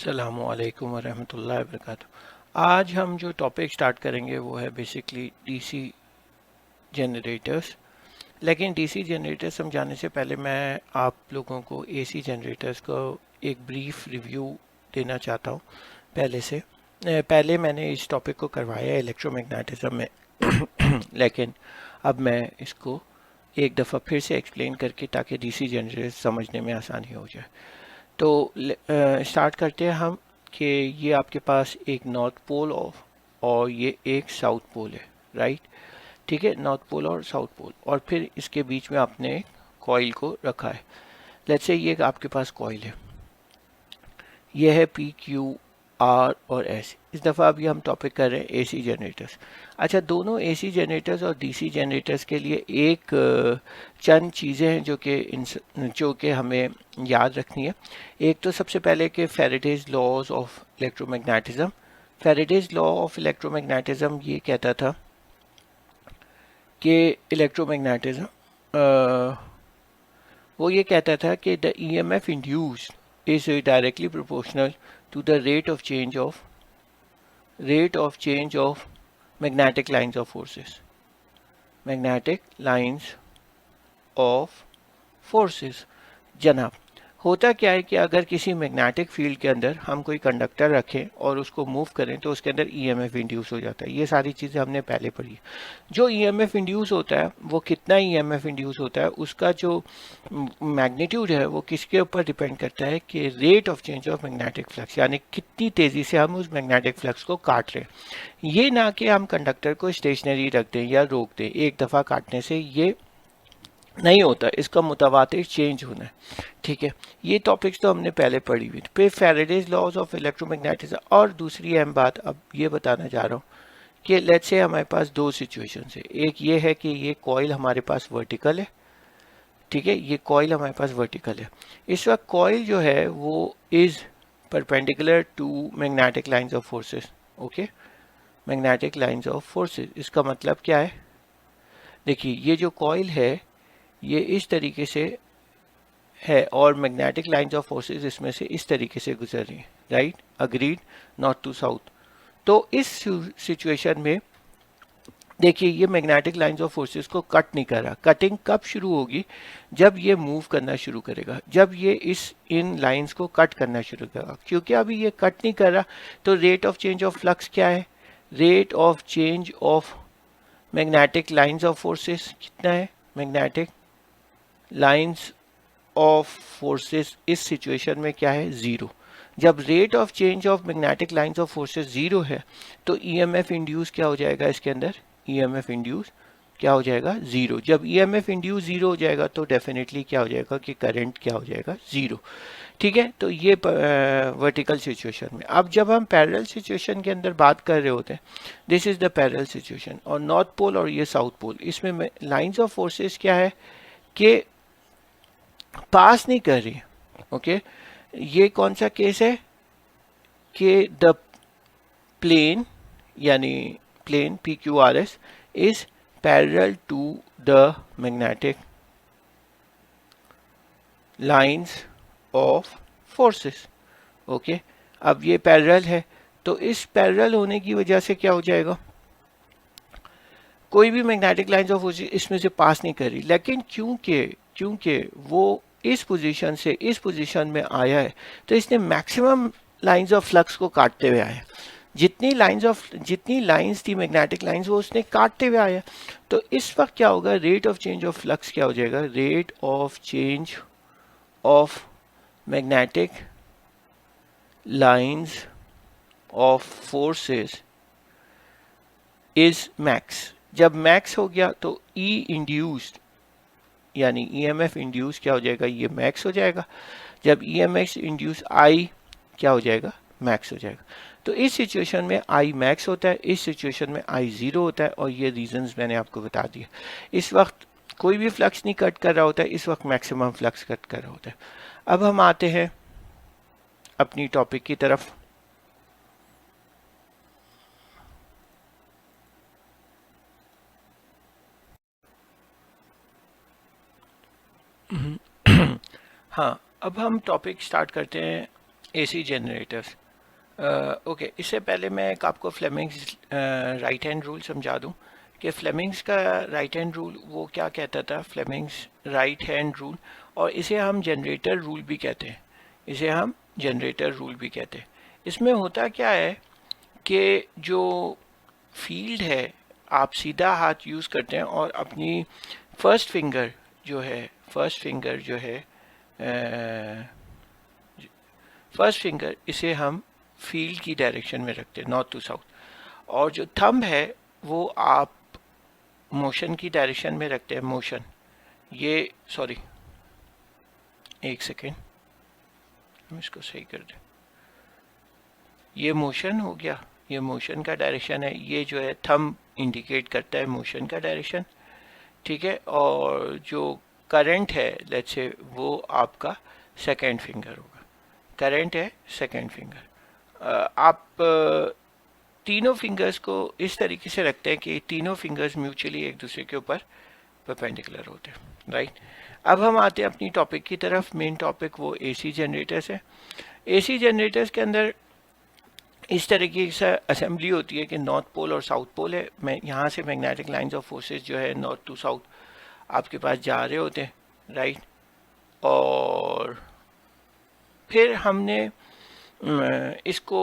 अस्सलामुअलैकुम वरहमतुल्लाहि वबरकातुहू। आज हम जो टॉपिक स्टार्ट करेंगे वो है बेसिकली डीसी जनरेटर्स। लेकिन डीसी जनरेटर्स समझाने से पहले मैं आप लोगों को एसी जनरेटर्स को एक ब्रीफ रिव्यू देना चाहता हूँ। पहले मैंने इस टॉपिक को करवाया है इलेक्ट्रोमैग्नेटिज्म में लेकिन अब मैं इसको एक दफ़ा फिर से एक्सप्लेन करके ताकि डीसी जनरेटर्स समझने में आसानी हो जाए। तो स्टार्ट करते हैं हम कि ये आपके पास एक नॉर्थ पोल और ये एक साउथ पोल है, राइट। ठीक है, नॉर्थ पोल और साउथ पोल, और फिर इसके बीच में आपने कॉइल को रखा है। लेट्स से ये आपके पास कॉइल है, ये है पी क्यू आर और एस। इस दफ़ा अभी हम टॉपिक कर रहे हैं एसी जनरेटर्स। अच्छा, दोनों एसी जनरेटर्स और डीसी जनरेटर्स के लिए एक चंद चीज़ें हैं जो कि हमें याद रखनी है। एक तो सबसे पहले कि Faraday's laws of electromagnetism. Faraday's law of electromagnetism ये कहता था कि इलेक्ट्रोमैग्नेटिज्म वो ये कहता था कि the EMF induced is directly proportional to the rate of change of magnetic lines of forces. Magnetic lines of forces. जनाब, होता क्या है कि अगर किसी मैग्नेटिक फील्ड के अंदर हम कोई कंडक्टर रखें और उसको मूव करें तो उसके अंदर ईएमएफ इंड्यूस हो जाता है। ये सारी चीज़ें हमने पहले पढ़ी। जो ईएमएफ इंड्यूस होता है वो कितना ईएमएफ इंड्यूस होता है, उसका जो मैग्नीट्यूड है वो किसके ऊपर डिपेंड करता है कि rate of change of magnetic flux, यानी कितनी तेज़ी से हम उस मैग्नेटिक फ्लक्स को काट रहे हैं। ये ना कि हम कंडक्टर को स्टेशनरी रख दें या रोक दें, एक दफ़ा काटने से ये नहीं होता, इसका मुतवातिर चेंज होना है। ठीक है, ये टॉपिक्स तो हमने पहले पढ़ी हुई। फिर फैराडेज लॉज ऑफ इलेक्ट्रोमैग्नेटिज्म, और दूसरी अहम बात अब ये बताना चाह रहा हूँ कि लेट्स से हमारे पास दो सिचुएशन है। एक ये है कि ये कॉइल हमारे पास वर्टिकल है, ठीक है, ये कॉइल हमारे पास वर्टिकल है। इस वक्त कॉइल जो है वो is perpendicular to magnetic lines of forces. Okay, magnetic lines of forces, इसका मतलब क्या है? देखिए, ये जो कॉइल है ये इस तरीके से है और मैग्नेटिक लाइंस ऑफ फोर्सेस इसमें से इस तरीके से गुजर रही है, right, agreed, north to south. तो इस सिचुएशन में देखिए ये मैग्नेटिक लाइंस ऑफ फोर्सेस को कट नहीं कर रहा। कटिंग कब शुरू होगी? जब ये मूव करना शुरू करेगा, जब ये इन लाइंस को कट करना शुरू करेगा। क्योंकि अभी ये कट नहीं कर रहा तो rate of change of flux क्या है? Rate of change of magnetic lines of forces कितना है? मैग्नेटिक लाइंस ऑफ फोर्सेस इस सिचुएशन में क्या है? जीरो। जब rate of change of magnetic lines of forces zero है तो ईएमएफ इंड्यूस क्या हो जाएगा इसके अंदर? ईएमएफ इंड्यूस क्या हो जाएगा? जीरो। जब ईएमएफ इंड्यूस जीरो हो जाएगा तो डेफिनेटली क्या हो जाएगा कि करंट क्या हो जाएगा? जीरो। ठीक है, तो ये वर्टिकल सिचुएशन में। अब जब हम पैरेलल सिचुएशन के अंदर बात कर रहे होते हैं, this is the parallel situation, और नॉर्थ पोल और ये साउथ पोल, इसमें लाइंस ऑफ फोर्सेस क्या है कि पास नहीं कर रही। ओके, ये कौन सा केस है कि द प्लेन, यानी plane P Q R S is parallel to the magnetic lines of forces. Okay, अब ये पैरेलल है तो इस पैरेलल होने की वजह से क्या हो जाएगा? कोई भी मैग्नेटिक लाइंस ऑफ फोर्सेस इसमें से पास नहीं कर रही। लेकिन क्योंकि वो इस पोजीशन से इस पोजीशन में आया है तो इसने मैक्सिमम लाइंस ऑफ फ्लक्स को काटते हुए आया। जितनी लाइंस थी मैग्नेटिक लाइंस वो उसने काटते हुए आया। तो इस वक्त क्या होगा? Rate of change of flux क्या हो जाएगा? Rate of change of magnetic lines of forces is max. जब मैक्स हो गया तो ई इंड्यूस्ड यानी ईएमएफ इंड्यूस क्या हो जाएगा? ये मैक्स हो जाएगा। जब ईएमएफ इंड्यूस आई क्या हो जाएगा? मैक्स हो जाएगा। तो इस सिचुएशन में आई मैक्स होता है, इस सिचुएशन में आई जीरो होता है, और ये रीजंस मैंने आपको बता दिया। इस वक्त कोई भी फ्लक्स नहीं कट कर रहा होता है, इस वक्त मैक्सिमम फ्लक्स कट कर रहा होता है। अब हम आते हैं अपनी टॉपिक की तरफ। हाँ, अब हम टॉपिक स्टार्ट करते हैं एसी जनरेटर्स। ओके, इससे पहले मैं एक आपको फ्लेमिंग्स राइट हैंड रूल समझा दूं कि फ्लेमिंग्स का राइट हैंड रूल वो क्या कहता था। फ्लेमिंग्स राइट हैंड रूल, और इसे हम जनरेटर रूल भी कहते हैं, इसे हम जनरेटर रूल भी कहते हैं। इसमें होता क्या है कि जो फील्ड है आप सीधा हाथ यूज़ करते हैं और अपनी फर्स्ट फिंगर जो है फर्स्ट फिंगर इसे हम फील्ड की डायरेक्शन में रखते हैं, नॉर्थ टू साउथ, और जो थंब है वो आप मोशन की डायरेक्शन में रखते हैं। मोशन, ये सॉरी एक सेकेंड, हम इसको सही कर दें। ये मोशन हो गया, ये मोशन का डायरेक्शन है, ये जो है थंब इंडिकेट करता है मोशन का डायरेक्शन, ठीक है। और जो करंट है लेट्स से वो आपका सेकेंड फिंगर होगा, करंट है सेकेंड फिंगर। आप तीनों फिंगर्स को इस तरीके से रखते हैं कि तीनों फिंगर्स म्यूचुअली एक दूसरे के ऊपर परपेंडिकुलर होते हैं, राइट। अब हम आते हैं अपनी टॉपिक की तरफ। मेन टॉपिक वो एसी जनरेटर्स है। एसी जनरेटर्स के अंदर इस तरीके से असेंबली होती है कि नॉर्थ पोल और साउथ पोल है। मैं यहाँ से मैग्नेटिक लाइंस ऑफ फोर्सेस जो है नॉर्थ टू साउथ आपके पास जा रहे होते हैं, राइट। और फिर हमने इसको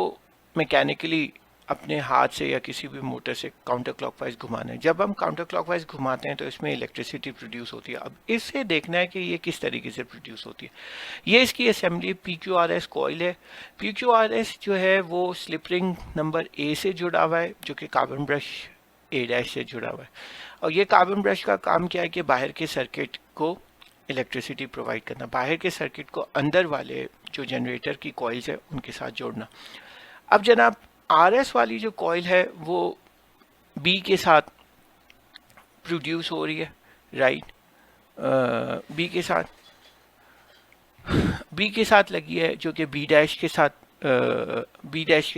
मैकेनिकली अपने हाथ से या किसी भी मोटर से काउंटर क्लॉकवाइज घुमाना है। जब हम काउंटर क्लॉकवाइज घुमाते हैं तो इसमें इलेक्ट्रिसिटी प्रोड्यूस होती है। अब इससे देखना है कि ये किस तरीके से प्रोड्यूस होती है। ये इसकी असेंबली PQRS कॉइल है। PQRS जो है वो स्लिप रिंग नंबर A से जुड़ा हुआ है, जो कि कार्बन ब्रश A' से जुड़ा हुआ है। और ये कार्बन ब्रश का काम क्या है कि बाहर के सर्किट को इलेक्ट्रिसिटी प्रोवाइड करना, बाहर के सर्किट को अंदर वाले जो जनरेटर की कॉइल्स है उनके साथ जोड़ना। अब जनाब RS वाली जो कॉइल है वो B के साथ प्रोड्यूस हो रही है, राइट। B के साथ लगी है, जो कि B' के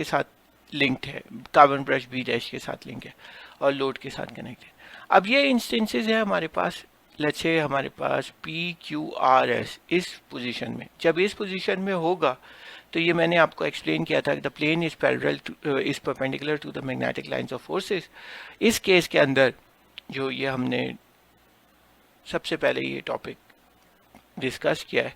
साथ लिंक्ड है, कार्बन ब्रश B' के साथ लिंक है और लोड के साथ कनेक्ट है। अब ये इंस्टेंसेस है हमारे पास, लेट्स से हमारे पास PQRS इस पोजीशन में, जब इस पोजीशन में होगा तो ये मैंने आपको एक्सप्लेन किया था, the plane is perpendicular to the magnetic lines of forces. इस केस के अंदर जो ये हमने सबसे पहले ये टॉपिक डिस्कस किया है,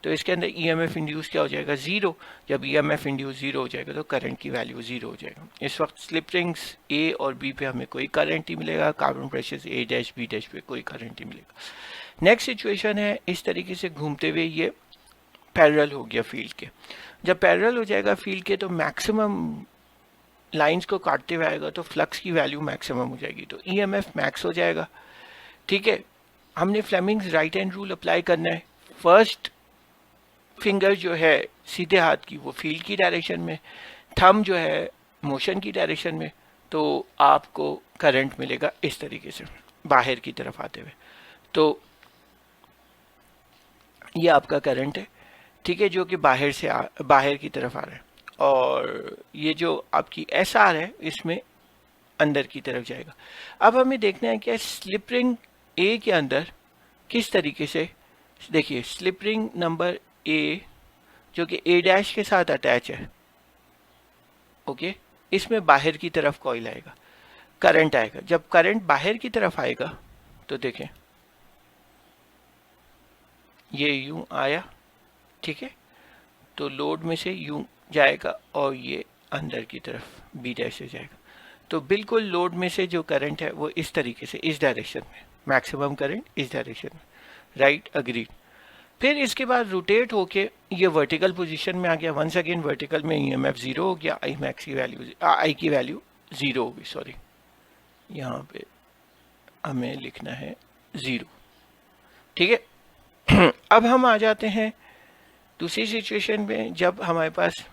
तो इसके अंदर EMF इंड्यूस क्या हो जाएगा, ज़ीरो। जब EMF इंड्यूस ज़ीरो हो जाएगा तो करंट की वैल्यू ज़ीरो हो जाएगा। इस वक्त स्लिप रिंग्स A और B पे हमें कोई करंट ही मिलेगा, कार्बन ब्रशेस A' B' पे कोई करंट ही मिलेगा। नेक्स्ट सिचुएशन है, इस तरीके से घूमते हुए ये पैरेलल हो गया फील्ड के। जब पैरेलल हो जाएगा फील्ड के तो मैक्सिमम लाइंस को काटते हुए आएगा तो फ्लक्स की वैल्यू मैक्सिमम हो जाएगी, तो EMF मैक्स हो जाएगा, ठीक है। हमने Fleming's right hand rule apply करना है। फर्स्ट फिंगर जो है सीधे हाथ की वो फील्ड की डायरेक्शन में, थंब जो है मोशन की डायरेक्शन में, तो आपको करंट मिलेगा इस तरीके से बाहर की तरफ आते हुए। तो ये आपका करंट है, ठीक है, जो कि बाहर की तरफ आ रहा है। और ये जो आपकी SR है इसमें अंदर की तरफ जाएगा। अब हमें देखना है कि स्लिप रिंग A के अंदर किस तरीके से, देखिए स्लिप रिंग नंबर A जो कि A' के साथ अटैच है, ओके, इसमें बाहर की तरफ कॉइल आएगा, करंट आएगा। जब करंट बाहर की तरफ आएगा तो देखें ये यूं आया, ठीक है, तो लोड में से यूं जाएगा और ये अंदर की तरफ B' से जाएगा। तो बिल्कुल लोड में से जो करंट है वो इस तरीके से, इस डायरेक्शन में, मैक्सिमम करंट इस डायरेक्शन में, राइट, अग्रीड। फिर इसके बाद रोटेट होके ये वर्टिकल पोजीशन में आ गया। वंस अगेन वर्टिकल में EMF ज़ीरो हो गया, आई की वैल्यू ज़ीरो होगी, सॉरी यहाँ पे हमें लिखना है ज़ीरो, ठीक है। अब हम आ जाते हैं दूसरी सिचुएशन में, जब हमारे पास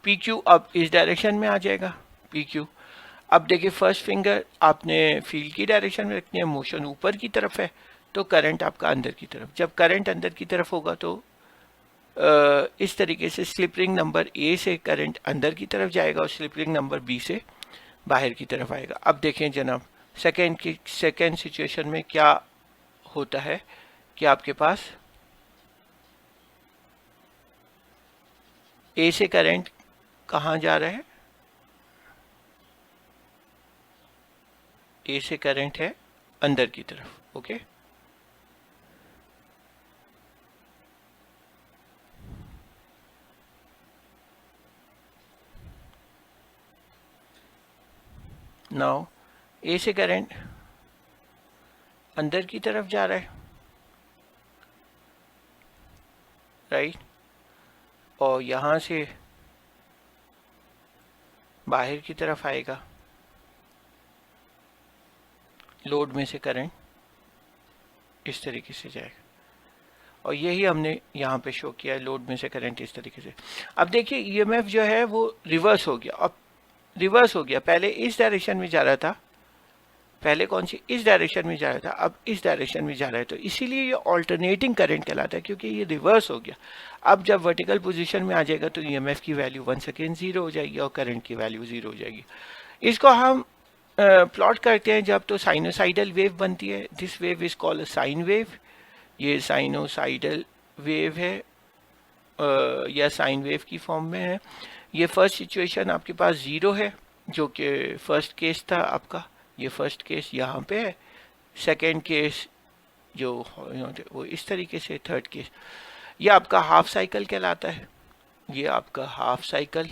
PQ अब इस डायरेक्शन में आ जाएगा, PQ। अब देखिए फर्स्ट फिंगर आपने फील्ड की डायरेक्शन में रखनी है, मोशन ऊपर की तरफ है, तो करंट आपका अंदर की तरफ। जब करंट अंदर की तरफ होगा तो इस तरीके से स्लिप रिंग नंबर A से करंट अंदर की तरफ जाएगा और स्लिप रिंग नंबर B से बाहर की तरफ आएगा। अब देखें जनाब सेकेंड सिचुएशन में क्या होता है कि आपके पास ए से करंट कहाँ जा रहा है, ए से करंट है अंदर की तरफ। ओके, नाउ ए से करंट अंदर की तरफ जा रहा है, राइट, और यहां से बाहर की तरफ आएगा, लोड में से करंट इस तरीके से जाएगा, और यही हमने यहाँ पे शो किया है, लोड में से करंट इस तरीके से। अब देखिए ईएमएफ जो है वो रिवर्स हो गया, अब रिवर्स हो गया, पहले इस डायरेक्शन में जा रहा था, पहले कौन सी, इस डायरेक्शन में जा रहा था, अब इस डायरेक्शन में जा रहा है, तो इसीलिए ये ऑल्टरनेटिंग करंट कहलाता है, क्योंकि ये रिवर्स हो गया। अब जब वर्टिकल पोजीशन में आ जाएगा तो ईएमएफ की वैल्यू 1 सेकेंड 0 हो जाएगी और करंट की वैल्यू 0 हो जाएगी। इसको हम प्लॉट करते हैं जब, तो साइनोसाइडल वेव बनती है, this wave is called sine wave, ये साइनोसाइडल वेव है या साइन वेव की फॉर्म में है। ये फर्स्ट सिचुएशन आपके पास 0 है, जो कि फर्स्ट केस था आपका, ये फर्स्ट केस यहाँ पे है, सेकेंड केस जो वो इस तरीके से, थर्ड केस, ये आपका हाफ साइकिल कहलाता है, ये आपका हाफ साइकिल,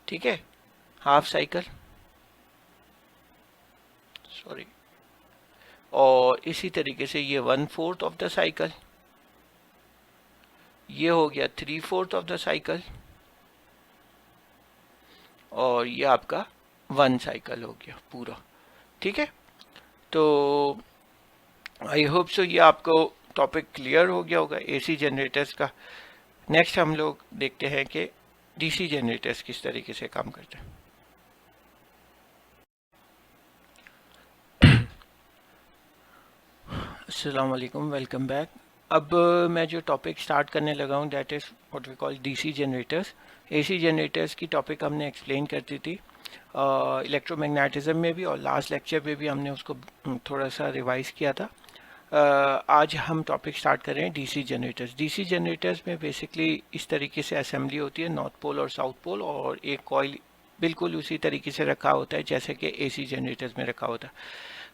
ठीक है, हाफ साइकिल, सॉरी, और इसी तरीके से ये 1/4 ऑफ द साइकिल, ये हो गया 3/4 ऑफ द साइकिल, और ये आपका 1 साइकिल हो गया पूरा, ठीक है। तो आई होप सो ये आपको टॉपिक क्लियर हो गया होगा एसी जनरेटर्स का। नेक्स्ट हम लोग देखते हैं कि डीसी जनरेटर्स किस तरीके से काम करते हैं। अस्सलाम वालेकुम, वेलकम बैक। अब मैं जो टॉपिक स्टार्ट करने लगा हूँ that is what we call DC generators. AC generators की टॉपिक हमने एक्सप्लेन करती थी इलेक्ट्रोमैग्नेटिज्म में भी, और लास्ट लेक्चर में भी हमने उसको थोड़ा सा रिवाइज किया था। आज हम टॉपिक स्टार्ट कर रहे हैं डीसी जनरेटर्स। डीसी जनरेटर्स में बेसिकली इस तरीके से असेंबली होती है, नॉर्थ पोल और साउथ पोल, और एक कॉइल बिल्कुल उसी तरीके से रखा होता है जैसे कि एसी जनरेटर्स में रखा होता है।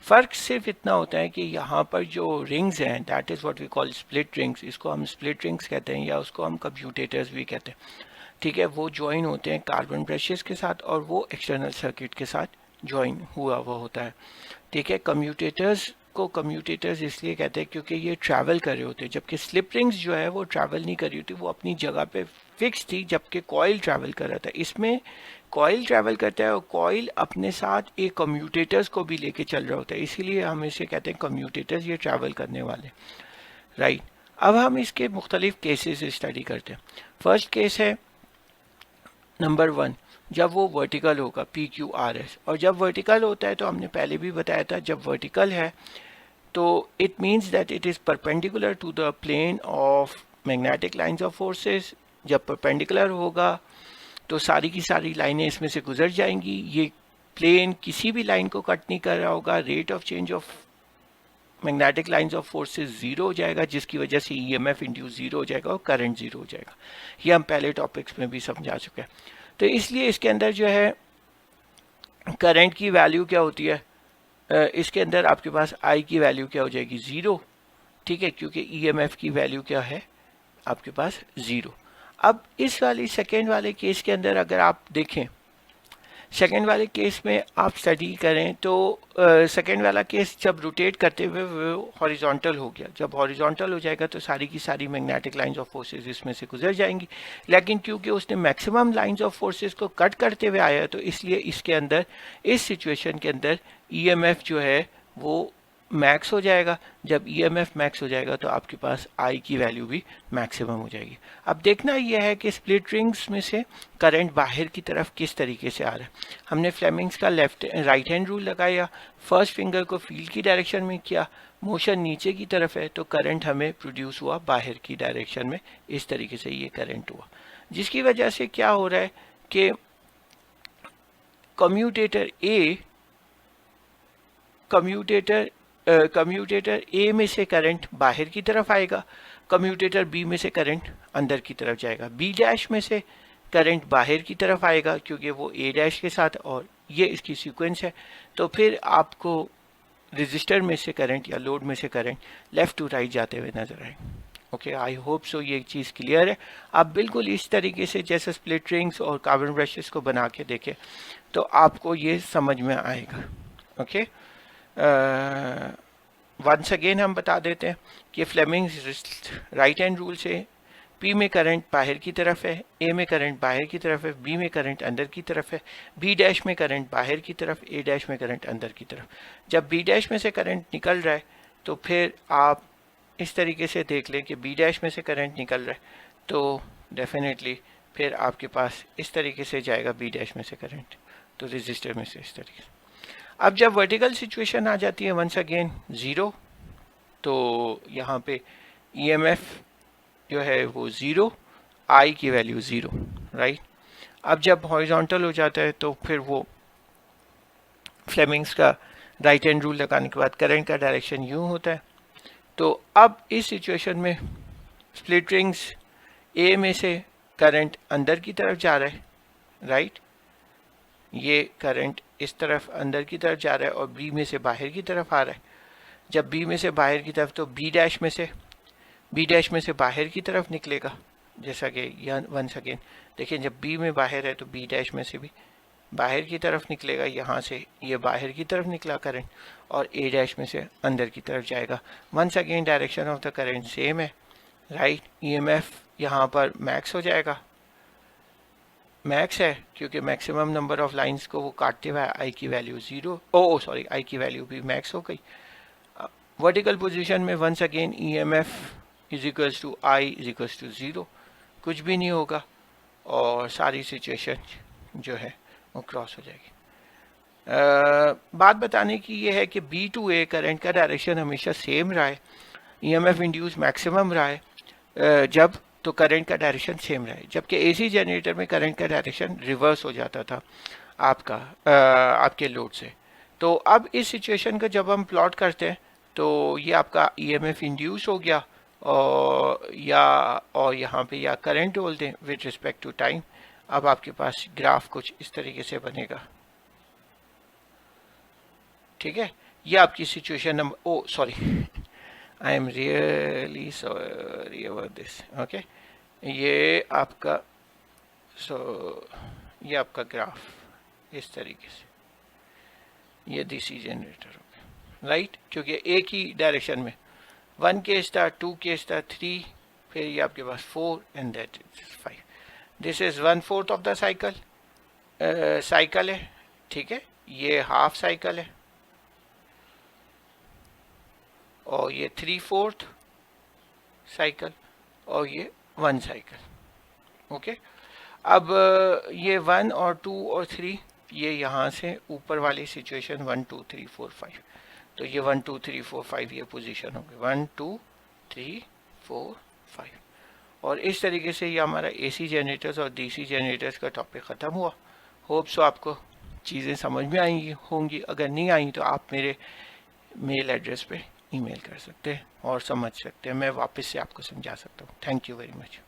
फ़र्क सिर्फ इतना होता है कि यहाँ पर जो रिंग्स हैं that is what we call split rings, इसको हम स्प्लिट रिंग्स कहते हैं या उसको हम कम्यूटेटर्स भी कहते हैं, ठीक है। वो ज्वाइन होते हैं कार्बन ब्रशेस के साथ और वो एक्सटर्नल सर्किट के साथ ज्वाइन हुआ हुआ होता है, ठीक है। कम्यूटेटर्स को कम्यूटेटर्स इसलिए कहते हैं क्योंकि ये ट्रैवल कर रहे होते हैं, जबकि स्लिप रिंग्स जो है वो ट्रैवल नहीं कर रही होती, वो अपनी जगह पे फिक्स थी, जबकि कॉइल ट्रैवल कर रहा था। इसमें कॉइल ट्रैवल करता है और कॉइल अपने साथ एक कम्यूटेटर्स को भी लेके चल रहा होता है, इसीलिए हम इसे कहते हैं कम्यूटेटर्स, ये ट्रैवल करने वाले, राइट। अब हम इसके मुख्तलिफ केसेस स्टडी करते हैं। फर्स्ट केस है नंबर 1, जब वो वर्टिकल होगा PQRS, और जब वर्टिकल होता है तो हमने पहले भी बताया था, जब वर्टिकल है तो it means that it is perpendicular to the plane of magnetic lines of forces. जब परपेंडिकुलर होगा तो सारी की सारी लाइनें इसमें से गुजर जाएंगी, ये प्लेन किसी भी लाइन को कट नहीं कर रहा होगा, rate of change of magnetic lines of forces 0 हो जाएगा, जिसकी वजह से EMF इंड्यूस 0 हो जाएगा और करंट 0 हो जाएगा। ये हम पहले टॉपिक्स में भी समझा चुके हैं। तो इसलिए इसके अंदर जो है करंट की वैल्यू क्या होती है, इसके अंदर आपके पास I की वैल्यू क्या हो जाएगी, 0, ठीक है, क्योंकि EMF की वैल्यू क्या है आपके पास 0। अब इस वाली सेकेंड वाले केस के अंदर अगर आप देखें, सेकेंड वाले केस में आप स्टडी करें तो सेकेंड वाला केस जब रोटेट करते हुए वो हॉरिजॉन्टल हो गया, जब हॉरिजॉन्टल हो जाएगा तो सारी की सारी मैग्नेटिक लाइंस ऑफ फोर्सेस इसमें से गुजर जाएंगी, लेकिन क्योंकि उसने मैक्सिमम लाइंस ऑफ फोर्सेस को कट करते हुए आया तो इसलिए इसके अंदर, इस सिचुएशन के अंदर EMF जो है वो मैक्स हो जाएगा। जब EMF मैक्स हो जाएगा तो आपके पास I की वैल्यू भी मैक्सिमम हो जाएगी। अब देखना यह है कि स्प्लिट रिंग्स में से करंट बाहर की तरफ किस तरीके से आ रहा है। हमने फ्लेमिंग्स का राइट हैंड रूल लगाया, फर्स्ट फिंगर को फील्ड की डायरेक्शन में किया, मोशन नीचे की तरफ है तो करंट हमें प्रोड्यूस हुआ बाहर की डायरेक्शन में, इस तरीके से ये करंट हुआ, जिसकी वजह से क्या हो रहा है कि कम्यूटेटर कम्यूटेटर ए में से करंट बाहर की तरफ आएगा, कम्यूटेटर बी में से करंट अंदर की तरफ जाएगा, बी डैश में से करंट बाहर की तरफ आएगा क्योंकि वो ए डैश के साथ, और ये इसकी सीक्वेंस है। तो फिर आपको रजिस्टर में से करंट या लोड में से करंट लेफ़्ट टू राइट जाते हुए नजर आए। ओके, आई होप सो ये चीज़ क्लियर है। आप बिल्कुल इस तरीके से जैसे स्प्लिट रिंग्स और कार्बन ब्रशेस को बना के देखें तो आपको ये समझ में आएगा। ओके, वंस अगेन हम बता देते हैं कि फ्लेमिंग्स राइट हैंड रूल से पी में करंट बाहर की तरफ है, ए में करंट बाहर की तरफ है, बी में करंट अंदर की तरफ है, बी डैश में करंट बाहर की तरफ, ए डैश में करंट अंदर की तरफ। जब बी डैश में से करंट निकल रहा है तो फिर आप इस तरीके से देख लें कि बी डैश में से करंट निकल रहा है तो डेफिनेटली फिर आपके पास इस तरीके से जाएगा बी डैश में से करंट, तो रजिस्टर में से इस तरीके से। अब जब वर्टिकल सिचुएशन आ जाती है वंस अगेन ज़ीरो, तो यहाँ पे ईएमएफ जो है वो ज़ीरो, आई की वैल्यू ज़ीरो, राइट। अब जब हॉरिजॉन्टल हो जाता है तो फिर वो फ्लेमिंग्स का राइट हैंड रूल लगाने के बाद करंट का डायरेक्शन यूँ होता है। तो अब इस सिचुएशन में स्प्लिट रिंग्स ए में से करंट अंदर की तरफ जा रहा है, राइट, ये करंट इस तरफ अंदर की तरफ जा रहा है और बी में से बाहर की तरफ आ रहा है। जब बी में से बाहर की तरफ, तो बी डैश में से बाहर की तरफ निकलेगा, जैसा कि यह वंस अगेन देखिए जब बी में बाहर है तो बी डैश में से भी बाहर की तरफ निकलेगा, यहाँ से ये बाहर की तरफ निकला करंट और ए डैश में से अंदर की तरफ जाएगा। Once again direction of the current same है, राइट। ईएमएफ यहाँ पर मैक्स हो जाएगा, मैक्स है क्योंकि मैक्सिमम नंबर ऑफ लाइंस को वो काटते हुए आई की वैल्यू ज़ीरो, सॉरी आई की वैल्यू भी मैक्स हो गई। वर्टिकल पोजीशन में once again EMF is equals to I is equals to zero, कुछ भी नहीं होगा और सारी सिचुएशन जो है वो क्रॉस हो जाएगी। बात बताने की ये है कि बी टू ए करंट का डायरेक्शन हमेशा सेम रहा है, ईएमएफ इंड्यूस मैक्सिमम रहा है जब तो करंट का डायरेक्शन सेम रहा है, जबकि एसी जनरेटर में करंट का डायरेक्शन रिवर्स हो जाता था आपका आपके लोड से। तो अब इस सिचुएशन का जब हम प्लॉट करते हैं तो ये आपका ईएमएफ इंड्यूस हो गया और यहाँ पे या करंट बोल दें विद रिस्पेक्ट टू टाइम। अब आपके पास ग्राफ कुछ इस तरीके से बनेगा, ठीक है। ये आपकी situation number, sorry I am really sorry about this, okay. ये आपका ये आपका ग्राफ इस तरीके से, ये डीसी जनरेटर हो गया, राइट, क्योंकि एक ही डायरेक्शन में 1 के स्टार 2 के स्टार 3, फिर ये आपके पास 4 and that is 5। This is 1/4 of the cycle है, ठीक है। ये हाफ साइकिल है और ये 3/4 साइकिल और ये 1 साइकिल, ओके। अब ये 1 और 2 और 3 ये यहाँ से ऊपर वाली सिचुएशन 1 2 3 4 5, तो ये 1 2 3 4 5 ये पोजीशन हो गई 1 2 3 4 5। और इस तरीके से ये हमारा एसी जनरेटर्स और डीसी जनरेटर्स का टॉपिक ख़त्म हुआ। होप सो आपको चीज़ें समझ में आई होंगी, अगर नहीं आई तो आप मेरे मेल एड्रेस पे ईमेल कर सकते हैं और समझ सकते हैं, मैं वापस से आपको समझा सकता हूँ। Thank you very much.